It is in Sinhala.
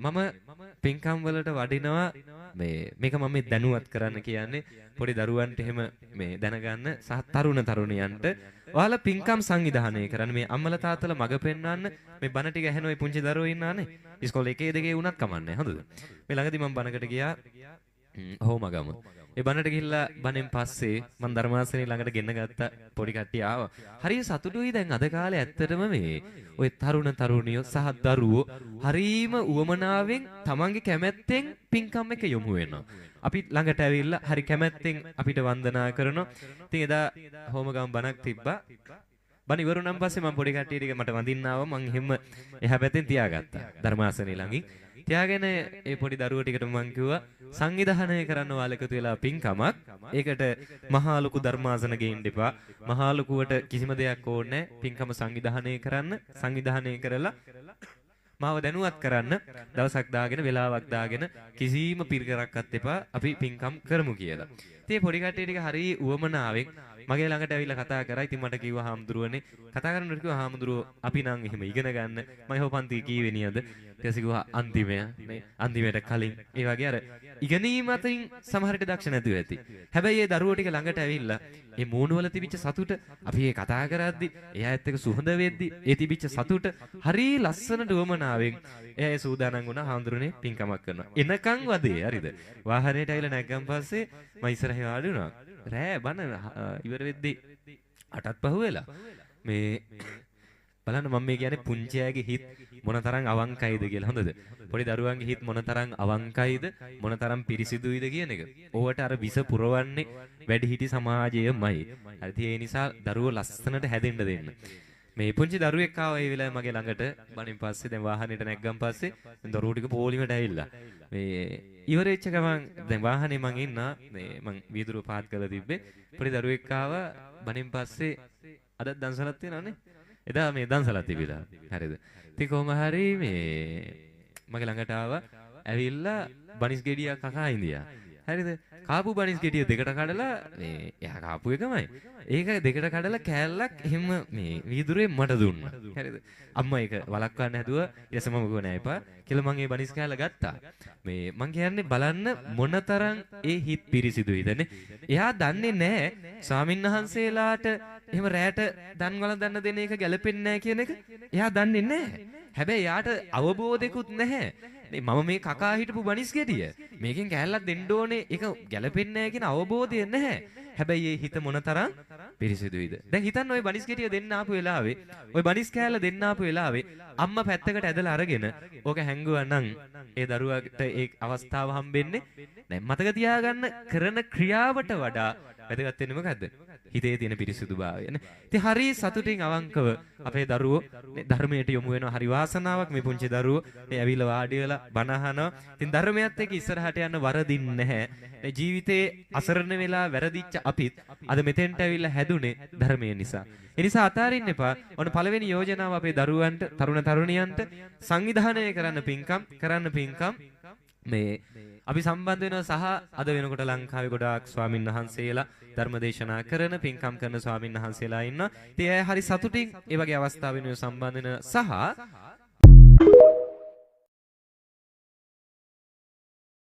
මම පින්කම් වලට වඩිනවා මේක මම මේ දැනුවත් කරන්න කියන්නේ පොඩි දරුවන්ට එහෙම මේ දැනගන්න සහ තරුණියන්ට ඔයාලා පින්කම් සංවිධානය කරන්න මේ අම්මලා තාත්තලා මග පෙන්වන්න මේ බණ ටික ඇහෙන ඔය පුංචි දරුවෝ ඉන්නානේ ඉස්කෝලේ 1 2 වුණත් කමන්නේ හොඳද මේ ළඟදී මම බණකට ගියා හෝමගම ඒ බණට ගිහිල්ලා බණෙන් පස්සේ මම ධර්මාසනේ ළඟට ගෙන්න ගත්ත පොඩි කට්ටිය ආවා. හරිය සතුටුයි දැන් අද කාලේ ඇත්තටම මේ ඔය තරුණියෝ සහ දරුවෝ හරීම උවමනාවෙන් තමන්ගේ කැමැත්තෙන් පින්කම් එක යොමු වෙනවා. අපි ළඟට ඇවිල්ලා හරි කැමැත්තෙන් අපිට වන්දනා කරනවා. ඉතින් එදා හෝමගම බණක් තිබ්බා. බණ ඉවරුණාන් පස්සේ මම පොඩි කට්ටිය ටික මට වඳින්න ආවා. මං එහෙම එහා පැත්තෙන් තියාගත්තා. ධර්මාසනේ ළඟින්. තියාගෙන ඒ පොඩි දරුවෝ ටිකට මං කිව්වා සංවිධානය කරන්න ඔයාලා එකතු වෙලා පින්කමක්. ඒකට මහා ලොකු ධර්මාසන ගේන්න එපා. මහා ලොකුවට කිසිම දෙයක් ඕනේ නැහැ. පින්කම සංවිධානය කරලා මාව දැනුවත් කරන්න දවසක් දාගෙන වෙලාවක් දාගෙන කිසිම පිරිකරක්වත් එපා. අපි පින්කම් කරමු කියලා. ඉතින් පොඩි කට්ටිය ටික හරි උවමනාවෙන් මගේ ළඟට ඇවිල්ලා කතා කරා. ඉතින් මට කිව්වා හාමුදුරුවනේ කතා කරනකොට කිව්වා හාමුදුරුවෝ අපි නම් එහෙම ඉගෙන ගන්න මම හො පන්ති කීවෙනියද ඊට පස්සේ කිව්වා අන්තිමයට කලින් ඒ වගේ අර ඉගෙනීම අතින් සමහරට දක්ෂ නැතුව ඇති. හැබැයි ඒ දරුවෝ ටික ළඟට ඇවිල්ලා මේ මූණවල තිබිච්ච සතුට අපි ඒ කතා කරද්දි එයාත් එක්ක සුහඳ වෙද්දි ඒ තිබිච්ච සතුට හරි ලස්සනට උවමනාවෙන් එයා සූදානම් වුණා හාමුදුරනේ පින්කමක් කරනවා. එනකන් වදේ හරිද? වාහනේට ඇවිල්ලා නැග්ගන් පස්සේ මම ඉස්සරහේ වාඩි වුණා. රෑ බණ ඉවර වෙද්දි 8ත් පහුවෙලා මේ බලන්න මම මේ කියන්නේ පුංචි අයගේ හිත මොනතරම් අවංකයිද කියලා හොඳද? පොඩි දරුවන්ගේ හිත මොනතරම් අවංකයිද මොනතරම් පිරිසිදුයිද කියන එක. ඕවට අර විස පුරවන්නේ වැඩිහිටි සමාජයමයි. හරිද? ඒ නිසා දරුවෝ ලස්සනට හැදෙන්න දෙන්න. මේ පුංචි දරුවෙක් ආවා ඒ වෙලාවේ මගේ ළඟට බණින් පස්සේ දැන් වාහනේට නැග්ගන් පස්සේ දරුවෝ ටික පොලිමට ඇවිල්ලා මේ ඉවරෙච්ච ගමන් දැන් වාහනේ මං ඉන්නා මේ මං වීදුරුව පාත් කරලා තිබ්බේ පොඩි දරුවෙක් ආවා බණින් පස්සේ අද දන්සලක් තියෙනවනේ එදා මේ දන්සලක් තිබිලා හරිද ඉතින් කොහොම හරි මේ මගේ ළඟට ආවා ඇවිල්ලා බනිස් ගෙඩියක් කකා ඉඳියා හරිද කාපු බනිස් ගෙඩිය දෙකට කඩලා මේ එයා කාපු එකමයි ඒක දෙකට කඩලා කෑල්ලක් එහෙම මේ වීදුරුවේ මට දුන්නා හරිද අම්මා ඒක වළක්වන්න හැදුවා ඊට පස්සේ මම ගෝ නෑ එපා කියලා මම ඒ බනිස් කෑල්ල ගත්තා මේ මං කියන්නේ බලන්න මොනතරම් ඒ හිත පිරිසිදුයිදනේ එයා දන්නේ නෑ ස්වාමින්වහන්සේලාට එහෙම රැට දන් වළඳන්න දෙන එක ගැලපෙන්නේ නෑ කියන එක එයා දන්නේ නෑ හැබැයි යාට අවබෝධයකුත් නැහැ මම මේ කකා හිටපු බනිස් ගෙඩිය මේකෙන් කෑල්ලක් දෙන්න ඕනේ ඒක ගැලපෙන්නේ නැහැ කියන අවබෝධය නැහැ හැබැයි ඒ හිත මොනතරම් පිරිසිදුයිද දැන් හිතන්න ওই බනිස් ගෙඩිය දෙන්න ආපු වෙලාවේ ওই බනිස් කෑල්ල දෙන්න ආපු වෙලාවේ අම්මා පැත්තකට ඇදලා අරගෙන ඕක හැංගුවා නම් ඒ දරුවාට ඒ අවස්ථාව හම්බෙන්නේ නැහැ මතක තියාගන්න කරන ක්‍රියාවට වඩා වැදගත් වෙන්නේ මොකද්ද හිතේ තියෙන පිරිසිදුභාවය නේ. ඉතින් හරි සතුටින් අවංකව අපේ දරුවෝ ධර්මයට යොමු වෙනවා. හරි වාසනාවක් මේ පුංචි දරුවෝ මේ ඇවිල්ලා වාඩි වෙලා බණ අහනවා. ඉතින් ධර්මයත් එක්ක ඉස්සරහට යන්න වරදින්නේ නැහැ. මේ ජීවිතේ අසරණ වෙලා වැරදිච්ච අපිත් අද මෙතෙන්ට ඇවිල්ලා හැදුනේ ධර්මය නිසා. ඒ නිසා අතාරින්න එපා. ඔන්න පළවෙනි යෝජනාව අපේ දරුවන්ට, තරුණියන්ට සංවිධානය කරන්න පින්කම් මේ අපි සම්බන්ධ වෙනවා සහ අද වෙනකොට ලංකාවේ ගොඩාක් ස්වාමින් වහන්සේලා ධර්මදේශනා කරන පින්කම් කරන ස්වාමින් වහන්සේලා ඉන්නවා. ඉතින් ඒ හරි සතුටින් ඒ වගේ අවස්ථාවෙන් සම්බන්ධ වෙන සහ